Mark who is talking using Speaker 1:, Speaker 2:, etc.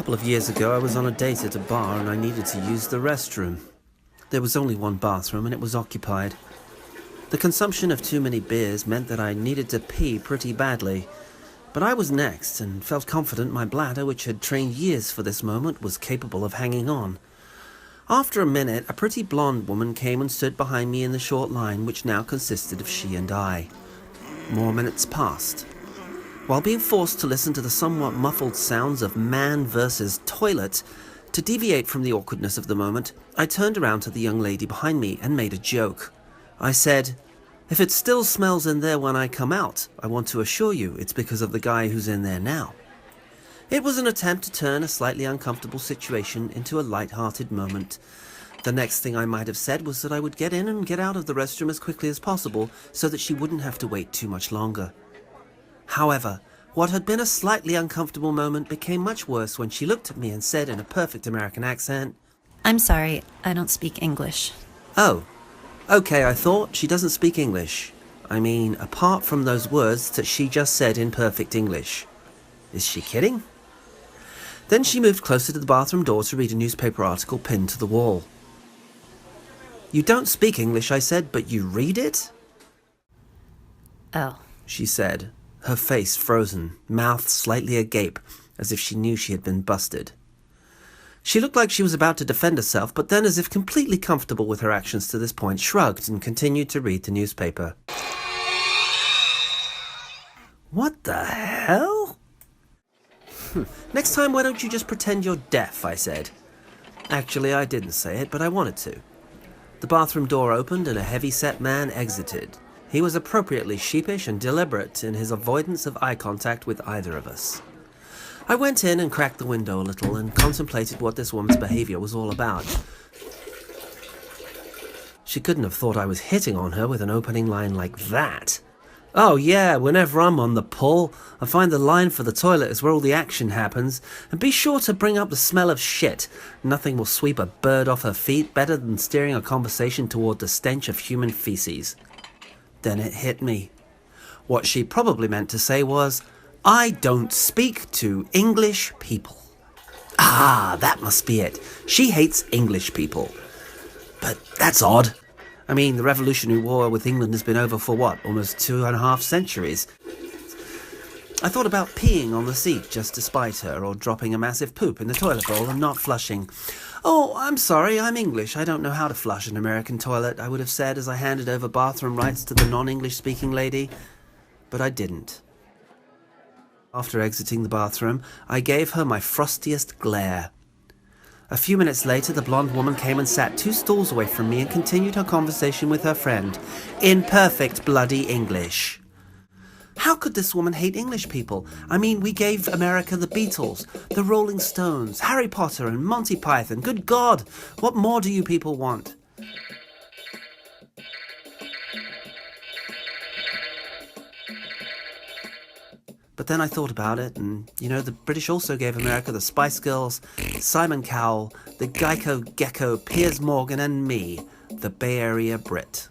Speaker 1: couple of years ago, I was on a date at a bar and I needed to use the restroom. There was only one bathroom and it was occupied. The consumption of too many beers meant that I needed to pee pretty badly. But I was next and felt confident my bladder, which had trained years for this moment, was capable of hanging on. After a minute, a pretty blonde woman came and stood behind me in the short line, which now consisted of she and I. More minutes passed. While being forced to listen to the somewhat muffled sounds of man versus toilet, to deviate from the awkwardness of the moment, I turned around to the young lady behind me and made a joke. I said, "If it still smells in there when I come out, I want to assure you it's because of the guy who's in there now." It was an attempt to turn a slightly uncomfortable situation into a light-hearted moment. The next thing I might have said was that I would get in and get out of the restroom as quickly as possible so that she wouldn't have to wait too much longer. However, what had been a slightly uncomfortable moment became much worse when she looked at me and said in a perfect American accent,
Speaker 2: "I'm sorry, I don't speak English."
Speaker 1: "Oh, okay, I thought she doesn't speak English. I mean, apart from those words that she just said in perfect English. Is she kidding?" Then she moved closer to the bathroom door to read a newspaper article pinned to the wall. "You don't speak English," I said, "but you read it?"
Speaker 2: "Oh."
Speaker 1: she said, her face frozen, mouth slightly agape, as if she knew she had been busted. She looked like she was about to defend herself, but then, as if completely comfortable with her actions to this point, shrugged and continued to read the newspaper. What the hell? "Next time, why don't you just pretend you're deaf?" I said. Actually, I didn't say it, but I wanted to. The bathroom door opened and a heavy-set man exited. He was appropriately sheepish and deliberate in his avoidance of eye contact with either of us. I went in and cracked the window a little and contemplated what this woman's behavior was all about. She couldn't have thought I was hitting on her with an opening line like that. "Oh yeah, whenever I'm on the pull, I find the line for the toilet is where all the action happens, and be sure to bring up the smell of shit. Nothing will sweep a bird off her feet better than steering a conversation toward the stench of human feces." Then it hit me. What she probably meant to say was, "I don't speak to English people." Ah, that must be it. She hates English people. But that's odd. I mean, the Revolutionary War with England has been over for what, almost 2.5 centuries? I thought about peeing on the seat just to spite her, or dropping a massive poop in the toilet bowl and not flushing. "Oh, I'm sorry, I'm English. I don't know how to flush an American toilet," I would have said as I handed over bathroom rights to the non-English speaking lady. But I didn't. After exiting the bathroom, I gave her my frostiest glare. A few minutes later, the blonde woman came and sat 2 stools away from me and continued her conversation with her friend, in perfect bloody English. How could this woman hate English people? I mean, we gave America the Beatles, the Rolling Stones, Harry Potter and Monty Python. Good God, what more do you people want? But then I thought about it, and, the British also gave America the Spice Girls, Simon Cowell, the Geico Gecko, Piers Morgan, and me, the Bay Area Brit.